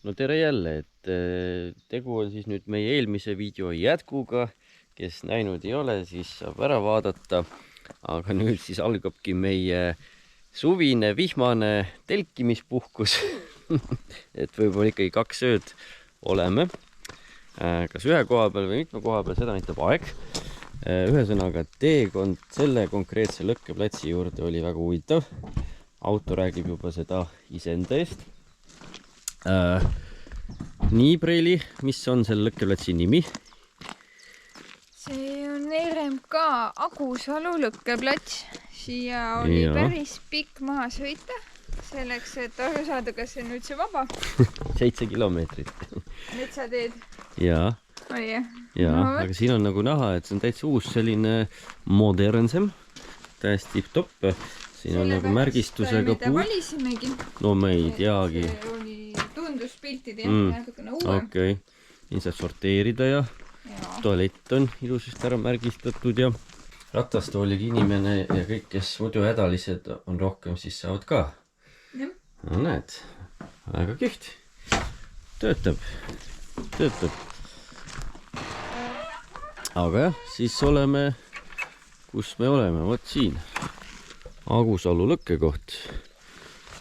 no tere jälle, et tegu on siis nüüd meie eelmise video jätkuga. Kes näinud ei ole, siis saab ära vaadata. Aga nüüd siis algabki meie suvine vihmane telkimispuhkus. Et võib-olla ikkagi 2 ööd oleme. Kas ühe koha peal või mitme koha peal, seda näitab aeg. Ühesõnaga, teekond selle konkreetse lõkkeplatsi juurde oli väga huvitav. Auto räägib juba seda iseenda eest. Nii, Preili, mis on selle lõkkeplatsi nimi? See on RMK Agusalu lõkkeplats. Siia oli päris pikk maha sõita, selleks, et aru saada, kas see on üldse vaba. 7 kilomeetrit. Metsateed. Jaa. Oli jah? Jaa, aga siin on nagu näha, et see on täitsa uus selline modernsem, täiesti tipp-topp. Siin on nagu märgistusega puu. Valisimegi. No me ei teagi. See oli tunduspiltid jah, natukene uue. Okei. Nii saab sorteerida ja tualett on ilusasti ära märgistatud ja ratastoolig inimene ja kõik, kes muidu hädalised on rohkem, siis saavad ka. No näed, väga kihvt. Töötab. Aga jah, siis oleme, kus me oleme, vot siin. Agusalu lõkkekoht.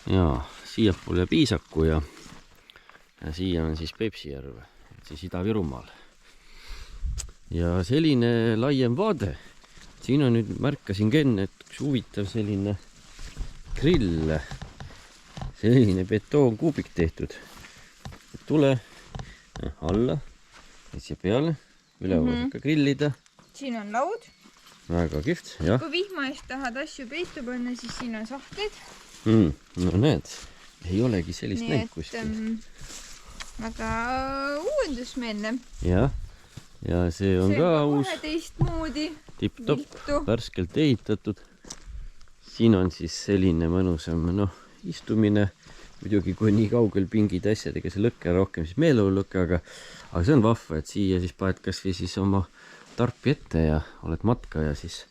Ja siiapoole Piisaku ja siia on siis Peipsijärv, siis Ida-Virumaal. Ja selline laiem vaade. Siin on nüüd, märkasin ka enne, et üks huvitav selline grill. Selline betoonkuubik tehtud. Tule alla, siia peale, üleval ka grillida. Siin on laud. Väga kihvt, jah. Kui vihma eest tahad asju peitu panna, siis siin on sahtlid. No näed, ei olegi sellist näinud kuskil. Väga uuendusmeelne. Jah, ja see on ka uus. Kohe teistmoodi. Tipp-topp, värskelt ehitatud. Siin on siis selline mõnusam istumine. Muidugi, kui nii kaugel pingid asjadega see lõkke rohkem, siis meeleolulõkke, aga see on vahva, et siia siis paned kas või siis oma tarpi ette ja oled matka ja siis.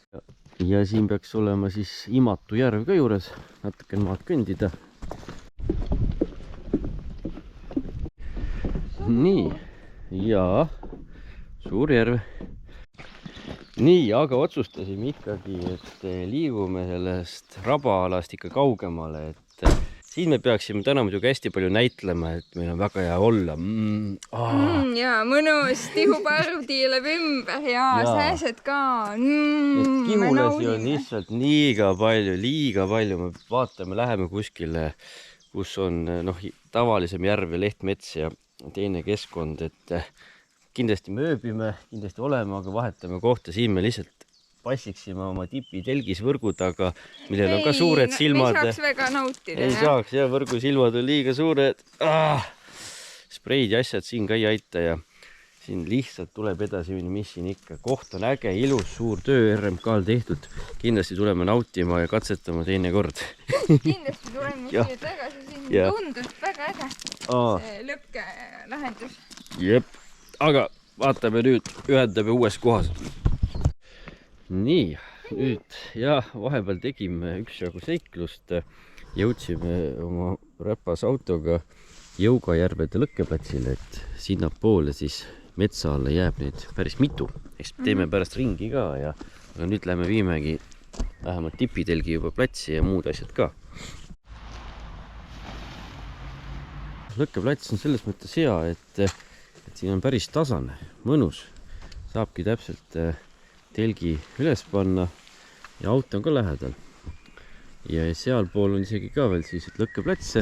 Ja siin peaks olema siis Imatu järv ka juures, natuke maad kõndida. Nii, ja suur järv. Nii, aga otsustasime ikkagi, et liigume sellest rabaalast ikka kaugemale, et siin me peaksime täna muidugi hästi palju näitlema, et meil on väga hea olla. Ja mõnus, tihuparv tiileb ümber ja sääsed ka. Kihulasi on lihtsalt liiga palju. Me vaatame, läheme kuskile, kus on tavalisem järv ja lehtmets ja teine keskkond, et kindlasti me ööbime, kindlasti oleme, aga vahetame kohta. Siin me lihtsalt passiksime oma tipi telgis võrgu taga, millel on ka suured silmad. Ei saaks väga nautida. Ei saaks, jah, võrgu silmad on liiga suured. Spreid ja asjad siin ka ei aita ja siin lihtsalt tuleb edasi minna, mis siin ikka. Koht on äge, ilus, suur töö RMK-l tehtud. Kindlasti tuleme nautima ja katsetama teine kord. Kindlasti tuleme siia tagasi, siin tundus väga äge see lõkke lahendus. Jep, aga vaatame nüüd, ühendame uues kohas. Nii, nüüd vahepeal tegime üksjagu seiklust, jõudsime oma räpas autoga Jõugajärvede lõkkeplatsile, et sinna poole siis metsa alla jääb neid päris mitu, eks teeme pärast ringi ka aga nüüd lähme viimegi vähemalt tipitelgi juba platsi ja muud asjad ka. Lõkkeplats on selles mõttes hea, et siin on päris tasane, mõnus, saabki täpselt telgi üles panna ja auto on ka lähedal. Ja sealpool on isegi ka veel siis lõkkeplatse.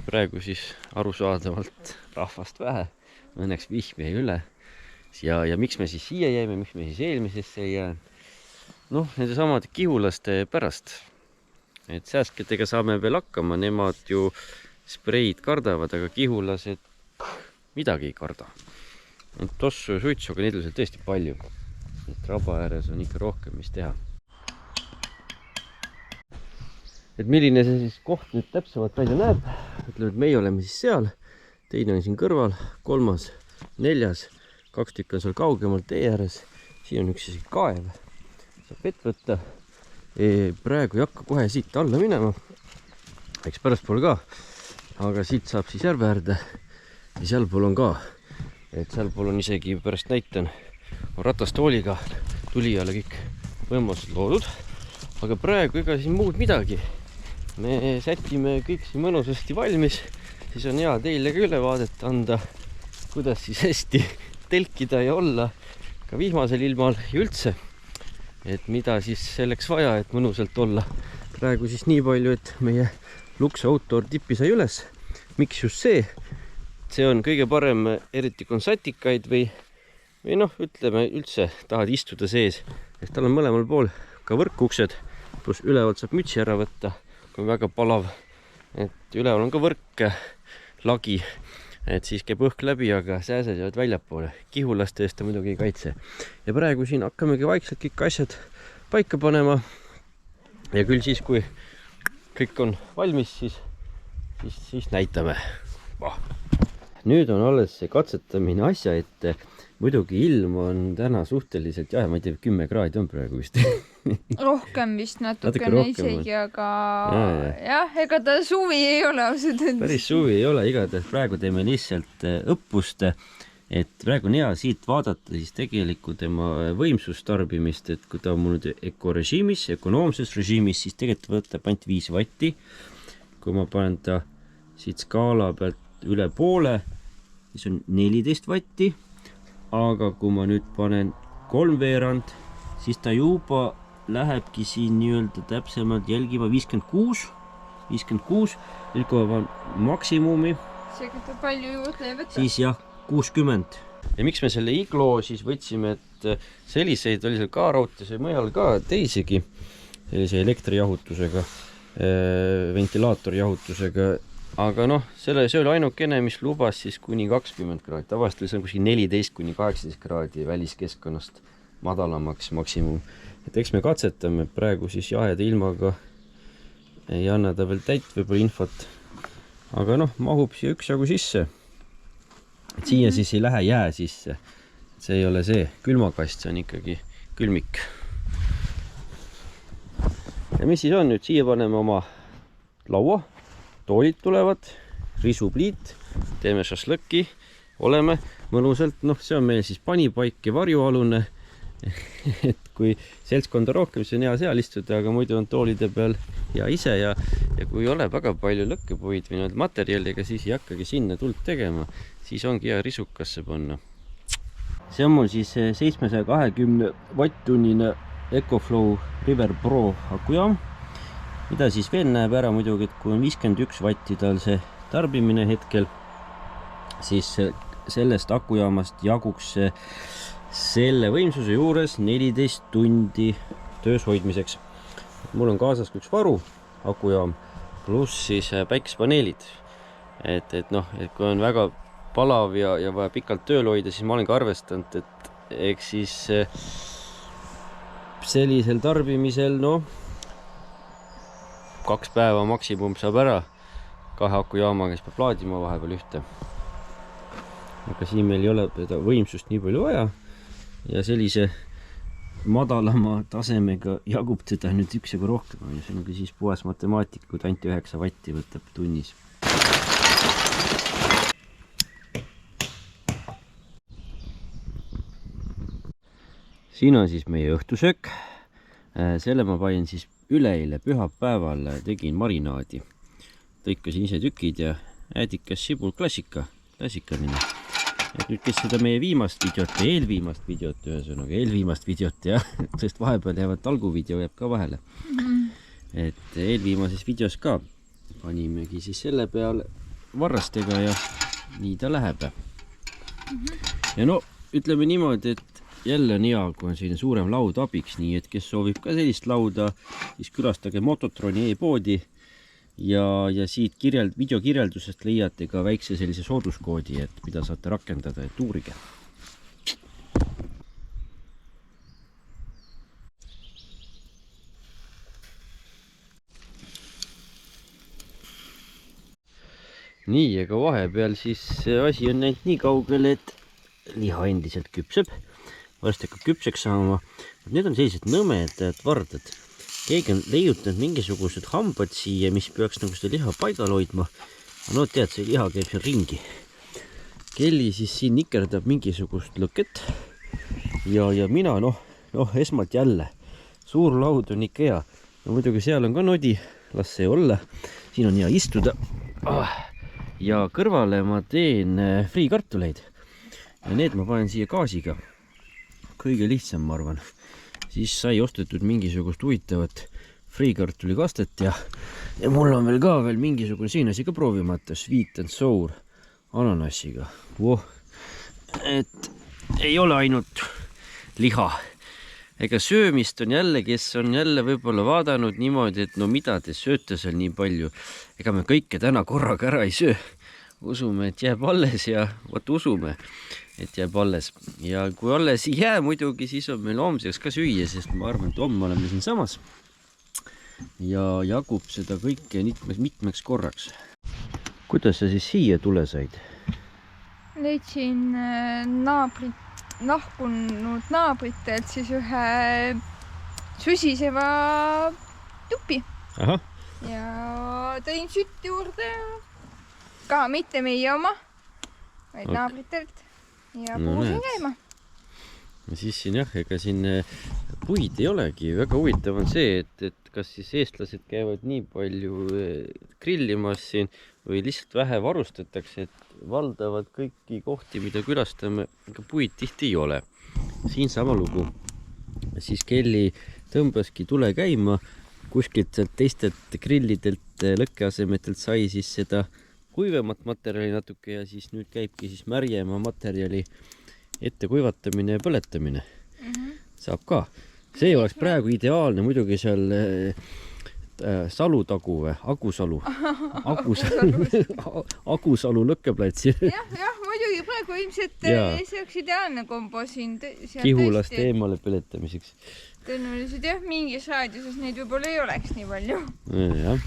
Praegu siis arusaadavalt rahvast vähe, õnneks vihm jäi üle. Ja miks me siis siia jäime, miks me siis eelmisesse ei jää? Nende samade kihulaste pärast. Et sääsketega saame veel hakkama, nemad ju spreid kardavad, aga kihulased midagi ei karda. Tossu ja suitsu, aga neid on tõesti palju. Et raba ääres on ikka rohkem, mis teha. Et milline see siis koht nüüd täpsemalt välja näeb. Ütleme, et meie oleme siis seal. Teine on siin kõrval, 3., 4., 2 tükki on seal kaugemalt tee ääres. Siin on üks kaev. Saab vett võtta. Praegu ei hakka kohe siit alla minema. Eks pärastpool ka. Aga siit saab siis järve äärde ja sealpool on ka, et sealpool on isegi pärast näitan, on ratastooliga tulijale kõik võimalused loodud, aga praegu ega siin muud midagi. Me sätime kõik siin mõnusasti valmis, siis on hea teile ka ülevaadet anda, kuidas siis hästi telkida ja olla ka vihmasel ilmal ja üldse, et mida siis selleks vaja, et mõnusalt olla. Praegu siis nii palju, et meie Lux Outdoor tipi sai üles. Miks just see? See on kõige parem, eriti kui on satikaid või noh, ütleme üldse tahad istuda sees, et tal on mõlemal pool ka võrkuksed, pluss ülevalt saab mütsi ära võtta, kui on väga palav. Et üleval on ka võrk, lagi, et siis käib õhk läbi, aga sääsed jäävad väljapoole. Kihulaste eest ta muidugi ei kaitse. Ja praegu siin hakkamegi vaikselt kõik asjad paika panema. Ja küll siis, kui kõik on valmis, siis näitame. Nüüd on alles see katsetamine asja, et muidugi ilm on täna suhteliselt, ma ei tea, 10 kraadi on praegu vist. Rohkem vist natukene isegi, aga jah, ega ta suvi ei ole ausalt öeldes. Päris suvi ei ole, igatahes praegu teeme lihtsalt õppust, et praegu on hea siit vaadata siis tegelikult tema võimsustarbimist, et kui ta on mul ökorežiimis, ökonoomses režiimis, siis tegelikult võtab ainult 5 vatti. Kui ma panen ta siit skaala pealt üle poole, siis on 14 vatti, aga kui ma nüüd panen 3/4, siis ta juba lähebki siin nii-öelda täpsemalt jälgima 56, nüüd kui ma panen maksimumi, seega ta palju juurde ei võta. Siis jah, 60. Ja miks me selle Iglo siis võtsime, et selliseid oli seal ka raudtes ja mujal ka teisigi sellise elektrijahutusega, ventilaatorjahutusega, aga noh, see oli ainukene, mis lubas siis kuni 20 kraadi. Tavaliselt see on kuskil 14 kuni 18 kraadi väliskeskkonnast madalamaks maksimum. Et eks me katsetame praegu siis jaheda ilmaga, ei anna ta veel täit võib-olla infot, aga noh, mahub siia üksjagu sisse. Et siia siis ei lähe jää sisse. See ei ole see külmakast, see on ikkagi külmik. Ja mis siis on nüüd? Siia paneme oma laua, toolid tulevad, risupliit, teeme šašlõkki, oleme mõnusalt, noh, see on meil siis panipaik ja varjualune, et kui seltskonda rohkem, siis on hea seal istuda, aga muidu on toolide peal hea ise ja kui ei ole väga palju lõkkepuid või materjaliga, siis ei hakkagi sinna tuld tegema, siis ongi hea risukasse panna. See on mul siis 720 vatt-tunnine EcoFlow River Pro akujaam, mida siis veel näeb ära muidugi, et kui on 51 vatti tal see tarbimine hetkel, siis sellest akujaamast jaguks selle võimsuse juures 14 tundi töös hoidmiseks. Mul on kaasas üks varu akujaam, pluss siis päikespaneelid. Et noh, et kui on väga palav ja vaja pikalt tööl hoida, siis ma olen ka arvestanud, et eks siis sellisel tarbimisel, noh, 2 päeva maksimum saab ära 2 akujaamaga, siis peab laadima vahepeal ühte. Aga siin meil ei ole võimsust nii palju vaja ja sellise madalama tasemega jagub teda nüüd üksjagu rohkem. See on siis puhas matemaatika, kui ainult 9 vatti võtab tunnis. Siin on siis meie õhtusöök. Selle ma panin siis üleeile pühapäeval, tegin marinaadi. Tõikasin ise tükid ja äädikas, sibul, klassikaline. Et nüüd, kes seda meie viimast videot, eelviimast videot, jah, sest vahepeal jäävad talguvideo jääb ka vahele. Et eelviimases videos ka panimegi siis selle peale varrastega ja nii ta läheb. Ja no, ütleme niimoodi, et jälle on hea, kui on selline suurem laud abiks, nii et kes soovib ka sellist lauda, siis külastage Mototroni e-poodi ja siit videokirjeldusest leiate ka väikse sellise sooduskoodi, et mida saate rakendada, et uurige. Nii, aga vahepeal siis asi on näinud nii kaugel, et liha endiselt küpseb. Varsti hakkab küpseks saama. Need on sellised nõmedad vardad. Keegi on leiutanud mingisugused hambad siia, mis peaks nagu seda liha paigal hoidma. No tead, see liha käib siin ringi. Kelly siis siin nikerdab mingisugust lõket ja mina esmalt jälle suur laud on Ikea. No muidugi seal on ka nodi, las see olla. Siin on hea istuda. Ja kõrvale ma teen friikartuleid. Ja need ma panen siia gaasiga. Kõige lihtsam, ma arvan. Siis sai ostetud mingisugust huvitavat friikartulikastet ja mul on veel mingisugune siin asi ka proovimata. Sweet and sour ananassiga. Et ei ole ainult liha. Ega söömist on jälle, kes on jälle võib-olla vaadanud niimoodi, et no mida te sööte seal nii palju. Ega me kõike täna korraga ära ei söö. Usume, et jääb alles ja usume, et jääb alles. Ja kui alles ei jää muidugi, siis on meil homseks ka süüa, sest ma arvan, et homme oleme siin samas. Ja jagub seda kõike mitmeks korraks. Kuidas sa siis siia tule said? Leidsin lahkunud naabritelt siis ühe susiseva tupi. Aha. Ja tõin sütt juurde. Ka mitte meie oma, vaid naabritelt. Ja puhusin käima. Siis siin ega siin puid ei olegi. Väga huvitav on see, et kas siis eestlased käivad nii palju grillimas siin või lihtsalt vähe varustatakse, et valdavad kõiki kohti, mida külastame, aga puid tihti ei ole. Siin sama lugu. Siis Kelly tõmbaski tule käima, kuskilt sealt teistelt grillidelt, lõkkeasemetelt sai siis seda kuivemat materjali natuke ja siis nüüd käibki siis märjema materjali ette kuivatamine ja põletamine. Saab ka. See oleks praegu ideaalne muidugi seal Salutagu või? Agusalu lõkkeplatsi. Jah, muidugi praegu ilmselt see oleks ideaalne kombo siin. Kihulaste eemale põletamiseks. Tõenäoliselt jah, mingis raadiuses neid võib-olla ei oleks nii palju. Jah.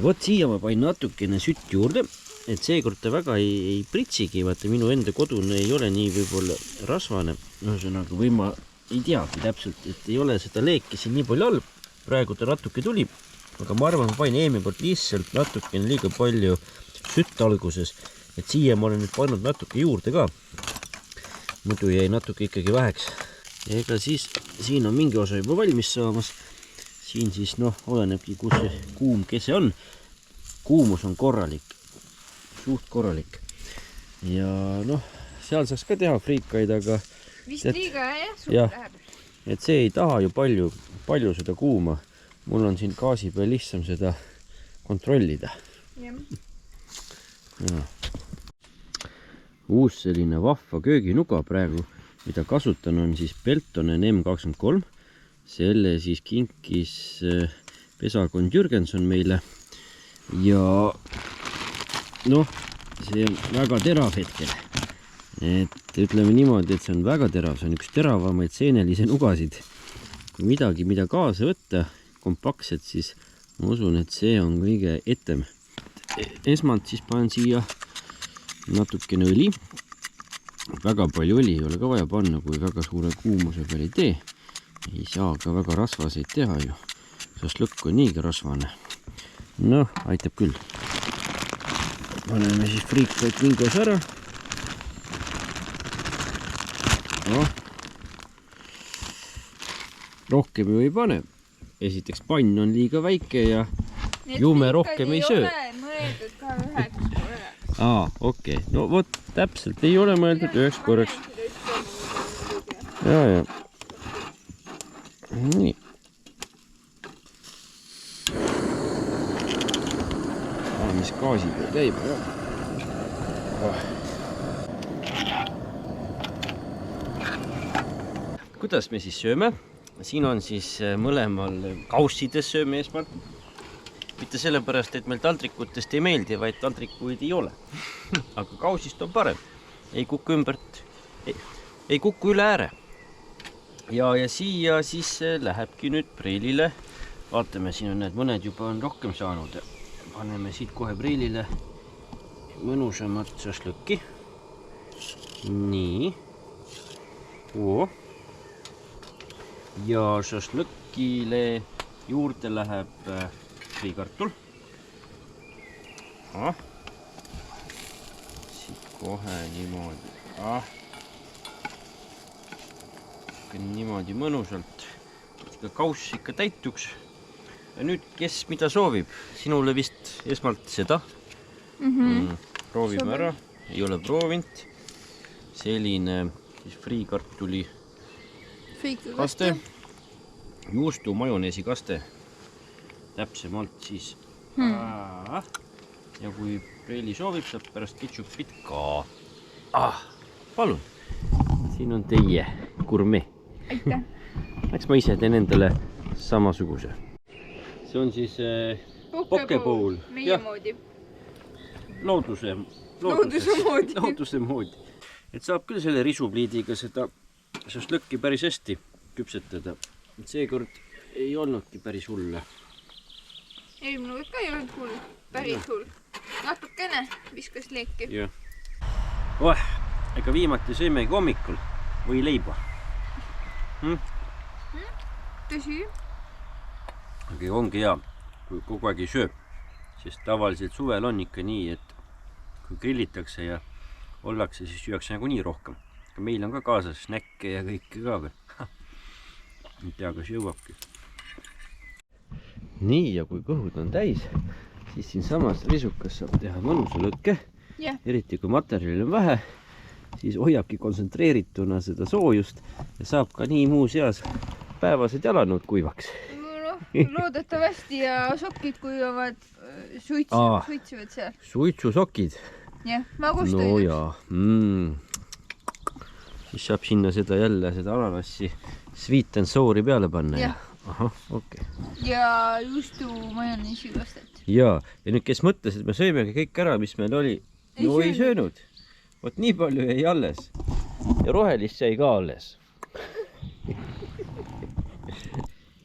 Vot siia ma pain natukene sütt juurde, et seekord ta väga ei pritsigi, vaata minu enda kodune ei ole nii võib-olla rasvane. Ühesõnaga või ma ei teagi täpselt, et ei ole seda leeki siin nii palju all. Praegu ta natuke tuli, aga ma arvan, ma pain eelmine kord lihtsalt natukene liiga palju sütt alguses, et siia ma olen nüüd pannud natuke juurde ka. Muidu jäi natuke ikkagi väheks. Ja ega siis siin on mingi osa juba valmis saamas. Siin siis olenebki, kus see kuum kese on. Kuumus on korralik, suht korralik. Ja seal saaks ka teha friikaid, aga vist liiga suht läheb. Et see ei taha ju palju seda kuuma. Mul on siin gaasi peal lihtsam seda kontrollida. Uus selline vahva kööginuga praegu, mida kasutan, on siis Peltonen M23. Selle siis kinkis pesakond Jürgenson meile. Ja see on väga terav hetkel. Et ütleme niimoodi, et see on väga terav. See on üks teravamaid seenelise nugasid. Kui midagi, mida kaasa võtta, kompaktselt, siis ma usun, et see on kõige etem. Esmalt siis panen siia natukene õli. Väga palju õli ei ole ka vaja panna, kui väga suure kuumuse peal ei tee. Ei saa ka väga rasvaseid teha ju. Šašlõkk on niigi rasvane. Aitab küll. Paneme siis friikaid mingos ära. Rohkem ju ei pane. Esiteks pann on liiga väike ja jume rohkem ei söö. Ei ole mõeldud ka üheks korraks. Okei. Vot täpselt ei ole mõeldud üheks korraks. Ja. Nii. Mis gaasi peal käib. Kuidas me siis sööme? Siin on siis mõlemal kaussides sööme esmalt. Mitte sellepärast, et meil taldrikutest ei meeldi, vaid taldrikuid ei ole. Aga kaussist on parem. Ei kuku üle ääre. Ja siia siis lähebki nüüd preilile. Vaatame, siin on mõned juba on rohkem saanud. Paneme siit kohe preilile mõnusamat šašlõkki. Nii. Ja šašlõkkile juurde läheb friikartul. Siit kohe niimoodi. Niimoodi mõnusalt, et ka kauss ikka täituks. Ja nüüd, kes mida soovib, sinule vist esmalt seda. Proovime ära, ei ole proovinud. Selline siis friikartuli kaste, juustu majoneesi kaste, täpsemalt siis. Ja kui Preili soovib, saab pärast ketšupit ka. Palun, siin on teie gurme. Aitäh. Eks ma ise teen endale samasuguse. See on siis pokebowl. Meie moodi. Looduse moodi. Et saab küll selle risupliidiga seda šašlõkki päris hästi küpsetada. Et seekord ei olnudki päris hulle. Eelmine kord ka ei olnud hull. Päris hull. Natukene viskas leeki. Ega viimati sõimegi hommikul või leiba. Tõsi? Aga ongi hea, kui kogu aeg ei söö. Sest tavaliselt suvel on ikka nii, et kui grillitakse ja ollakse, siis süüakse nagu nii rohkem. Aga meil on ka kaasas snäkke ja kõike ka veel. Ei tea, kas jõuabki. Nii, ja kui kõhud on täis, siis siin samas risukas saab teha mõnusa lõkke. Eriti kui materjali on vähe, siis hoiabki kontsentreerituna seda soojust ja saab ka nii muuseas päevased jalanud kuivaks. Loodetavasti ja sokid kuivavad suitsuvad seal. Suitsusokid? Jah, magustoidud. No jaa. Siis saab sinna seda jälle, seda ananassi sweet and sour'i peale panna. Ahah, okei. Ja juustu majoneesi kastet. Ja nüüd kes mõtles, et me sõimegi kõik ära, mis meil oli, no ei söönud. Vot nii palju jäi alles. Ja rohelist jäi ka alles.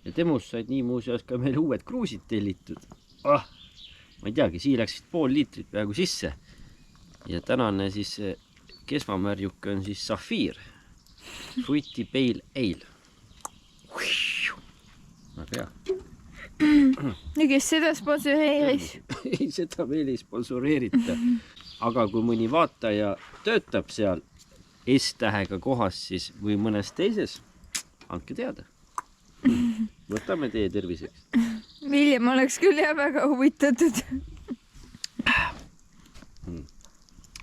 Ja temust said nii muuseas ka meil uued kruusid tellitud. Ma ei teagi, siia läks pool liitrit peaaegu sisse. Ja tänane siis kesvamärjuke on siis Safiir. Fruity Pale Ale. Väga hea. Ja kes seda sponsoreeris? Ei, seda meil ei sponsoreerita. Aga kui mõni vaataja töötab seal S-tähega kohas siis või mõnes teises, andke teada. Võtame teie terviseks. Viljem oleks küll ja väga huvitatud.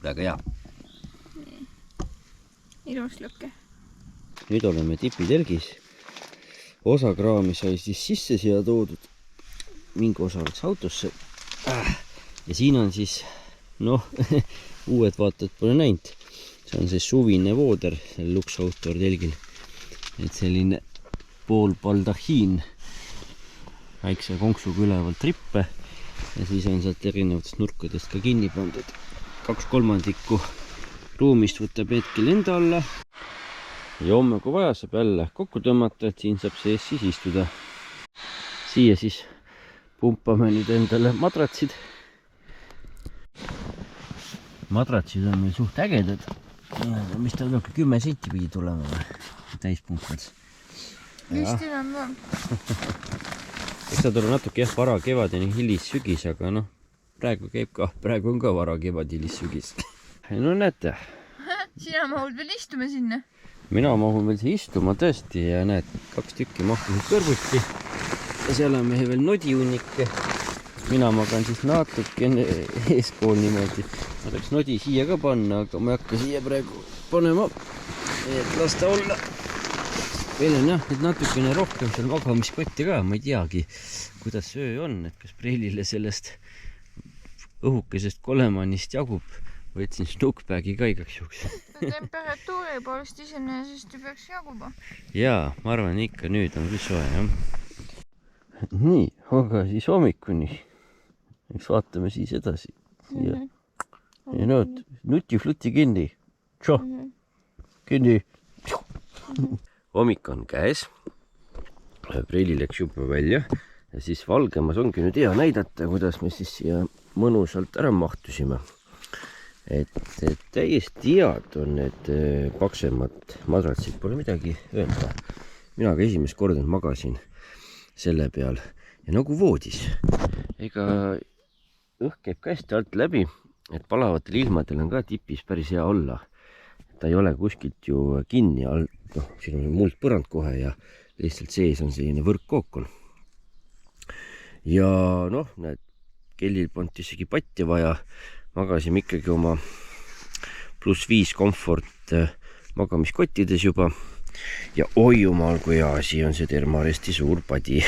Väga hea. Ilus lõkke. Nüüd oleme tipitelgis. Osa kraami sai siis sisse siia toodud. Mingi osa oleks autosse. Ja siin on siis, uued vaatajad pole näinud. See on siis suvine vooder seal Lux Outdoor telgil. Et selline pool baldahiin väikse konksuga ülevalt rippe ja siis on sealt erinevatest nurkadest ka kinni pandud. 2/3 ruumist võtab hetkel enda alla ja homme kui vaja saab jälle kokku tõmmata, et siin saab sees siis istuda. Siia siis pumpame nüüd endale madratsid. Madratsid on meil suht ägedad. Mis ta peab 10 senti pidi tulema täispunkad. Vist enam ka. Eks ta tuleb natuke vara kevadeni hilis sügis, aga praegu on ka vara kevad hilis sügis. No näete. Sina mahud veel istume sinna? Mina mahun veel siia istuma tõesti ja näed, 2 tükki mahtusid kõrvuti. Ja seal on mehe veel nodiunikke. Mina magan siis natuke eespool niimoodi. Ma tahaks nodi siia ka panna, aga ma ei hakka siia praegu panema. Et las ta olla. Veel on jah, et natukene rohkem seal magamiskotti ka. Ma ei teagi, kuidas öö on, et kas Preilile sellest õhukesest kolemannist jagub. Võtsin snookbagi ka igaks juhuks. Temperatuuri poolest iseenesest ju peaks jaguba. Jaa, ma arvan ikka nüüd on küll soe, jah. Nii, aga siis hommikuni. Eks vaatame siis edasi. Ja nüüd, nuti-fluti kinni. Tšo, kinni. Hommik on käes. Preili läks juba välja. Ja siis valgemas ongi nüüd hea näidata, kuidas me siis siia mõnusalt ära mahtusime. Et täiesti head on need paksemad madratsid, pole midagi öelda. Mina ka esimest korda magasin selle peal ja nagu voodis. Ega õhk käib ka hästi alt läbi, et palavatel ilmadel on ka tipis päris hea olla. Ta ei ole kuskilt ju kinni all, noh, siin on muldpõrand kohe ja lihtsalt sees on selline võrkkookon. Ja noh, näed, kellil polnud isegi patti vaja, magasime ikkagi oma +5 komfort magamiskottides juba. Ja oi jumal, kui hea asi on see Thermaresti suur padi.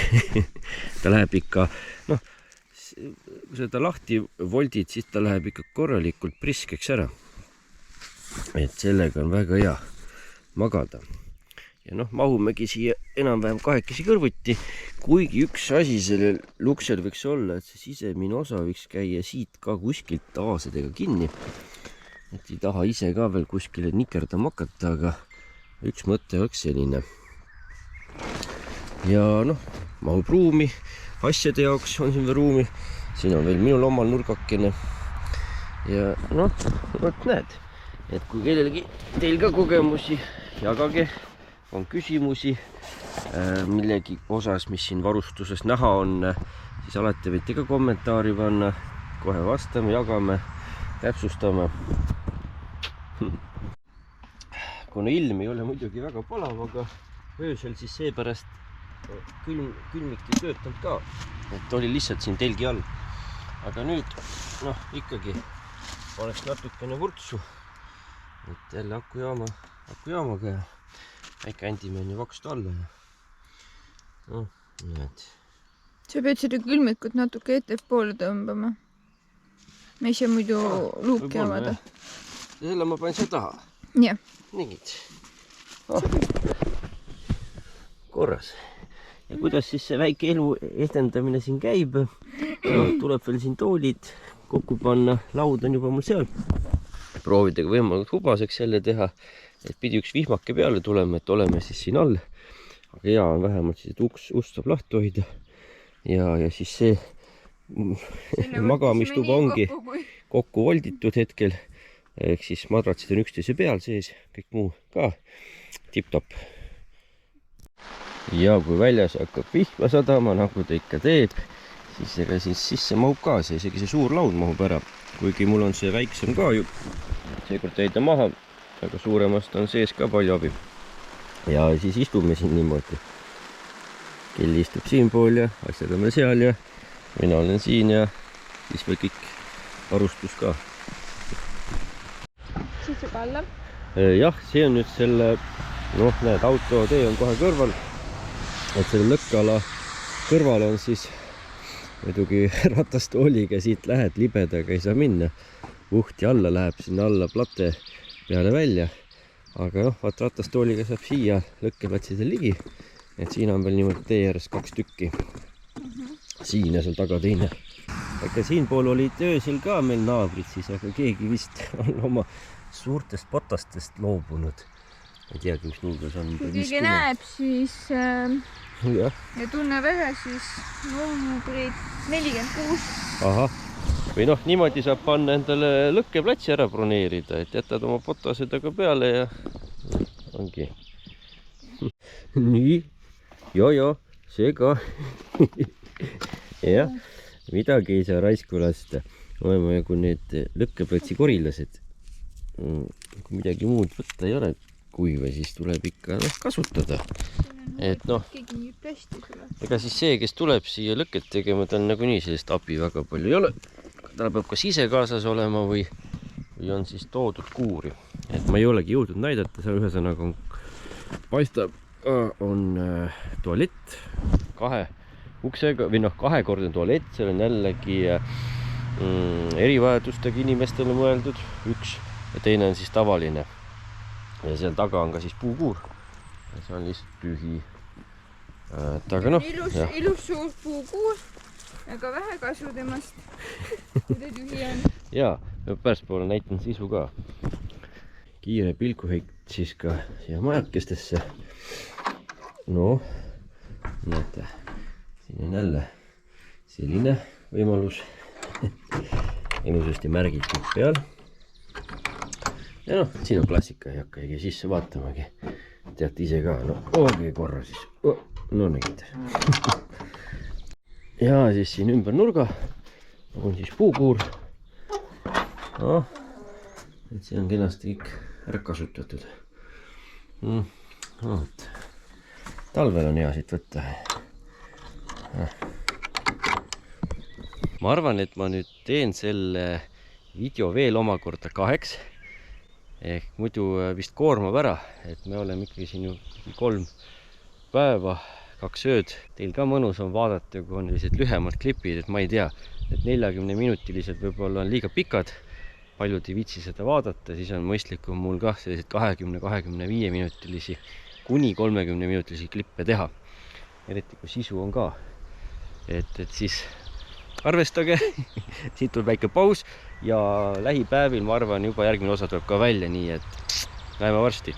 Ta läheb ikka, noh, kui seda lahti voldid, siis ta läheb ikka korralikult priskeks ära. Et sellega on väga hea magada. Ja noh, mahumegi siia enam-vähem 2 kõrvuti, kuigi üks asi sellel luksel võiks olla, et see sisemine osa võiks käia siit ka kuskilt aasedega kinni. Et ei taha ise ka veel kuskile nikerdama hakata, aga üks mõte oleks selline. Ja noh, mahub ruumi, asjade jaoks on siin veel ruumi. Siin on veel minul omal nurgakene. Ja noh, vot näed, et kui kellelgi teil ka kogemusi, jagage, on küsimusi millegi osas, mis siin varustuses näha on, siis alati võite ka kommentaari panna, kohe vastame, jagame, täpsustame. Kuna ilm ei ole muidugi väga palav, aga öösel siis seepärast külmik ei töötanud ka, et oli lihtsalt siin telgi all. Aga nüüd, noh, ikkagi oleks natukene vurtsu, et jälle akujaamaga ja väike Andimäe on ju vakst alla ja noh, näed. Sa pead seda külmikut natuke ettepoole tõmbama. Me ei saa muidu luuki avada. Selle ma panen siia taha. Jah. Niid. Korras. Ja kuidas siis see väike elu edendamine siin käib? No, tuleb veel siin toolid kokku panna. Laud on juba mul seal. Proovida võimalikult hubaseks jälle teha. Et pidi üks vihmake peale tulema, et oleme siis siin all. Aga hea on vähemalt siis, et ust saab lahti hoida. Ja siis see magamistuba ongi kokku volditud hetkel. Ehk siis madratsid on üksteise peal sees, kõik muu ka tipp-topp. Ja kui väljas hakkab vihma sadama, nagu ta ikka teeb, siis ega siis sisse mahub ka see, isegi see suur laud mahub ära. Kuigi mul on see väiksem ka ju, seekord jäi ta maha, aga suuremast on sees ka palju abi. Ja siis istume siin niimoodi. Kell istub siin pool ja asjad on meil seal ja mina olen siin ja siis veel kõik varustus ka. Siis saab alla? Jah, see on nüüd selle, noh näed, autotee on kohe kõrval. Et selle lõkkala kõrval on siis muidugi ratastooliga siit lähed, libedaga ei saa minna. Uhti alla läheb sinna alla plate peale välja. Aga noh, vaat ratastooliga saab siia lõkkeplatsidel ligi. Et siin on veel niimoodi tee ääres 2 tükki. Siin ja seal taga teine. Aga siin pool olid öösel ka meil naabrid siis, aga keegi vist on oma suurtest potastest loobunud. Ei teagi, mis numbris on. Kui keegi näeb, siis ja tunneb ära, siis numbrid 46. Aha. Või noh, niimoodi saab panna endale lõkkeplatsi ära broneerida, et jätad oma potased aga peale ja ongi. Nii, joo, see ka. Jah, midagi ei saa raisku lasta. Oleme nagu need lõkkeplatsi korilased. Kui midagi muud võtta ei ole kuiva, siis tuleb ikka kasutada. Et noh, ega siis see, kes tuleb siia lõket tegema, tal nagunii sellist abi väga palju ei ole. Tal peab kas ise kaasas olema või on siis toodud kuuri. Et ma ei olegi jõudnud näidata, seal ühesõnaga on, paistab, on tualett 2 uksega või noh, 2-kordne tualett, seal on jällegi erivajadustega inimestele mõeldud, üks ja teine on siis tavaline. Ja seal taga on ka siis puukuur. Ja see on lihtsalt tühi. Aga noh, ilus suur puukuur, aga vähe kasu temast, kui ta tühi on. Jaa, pärast poole näitan sisu ka. Kiire pilkuheit siis ka siia majakestesse. No, näete, siin on jälle selline võimalus. Ilusasti märgitud peal. Ja noh, siin on klassika, ei hakka sisse vaatamagi. Teate ise ka, no oogi korra siis. No nägite. Ja siis siin ümber nurga on siis puukuur. noh, et siin on kenasti kõik ära kasutatud. Vot. Talvel on hea siit võtta. Ma arvan, et ma nüüd teen selle video veel omakorda 2. Ehk muidu vist koormab ära, et me oleme ikkagi siin ju 3 päeva, 2 ööd. Teil ka mõnus on vaadata, kui on sellised lühemad klipid, et ma ei tea, et 40-minutilised võib-olla on liiga pikad. Paljud ei viitsi seda vaadata, siis on mõistlikum mul kah sellised 20-25-minutilisi kuni 30-minutilisi klippe teha. Eriti kui sisu on ka. Et siis arvestage, siit tuleb väike paus ja lähipäevil, ma arvan, juba järgmine osa tuleb ka välja, nii et näeme varsti.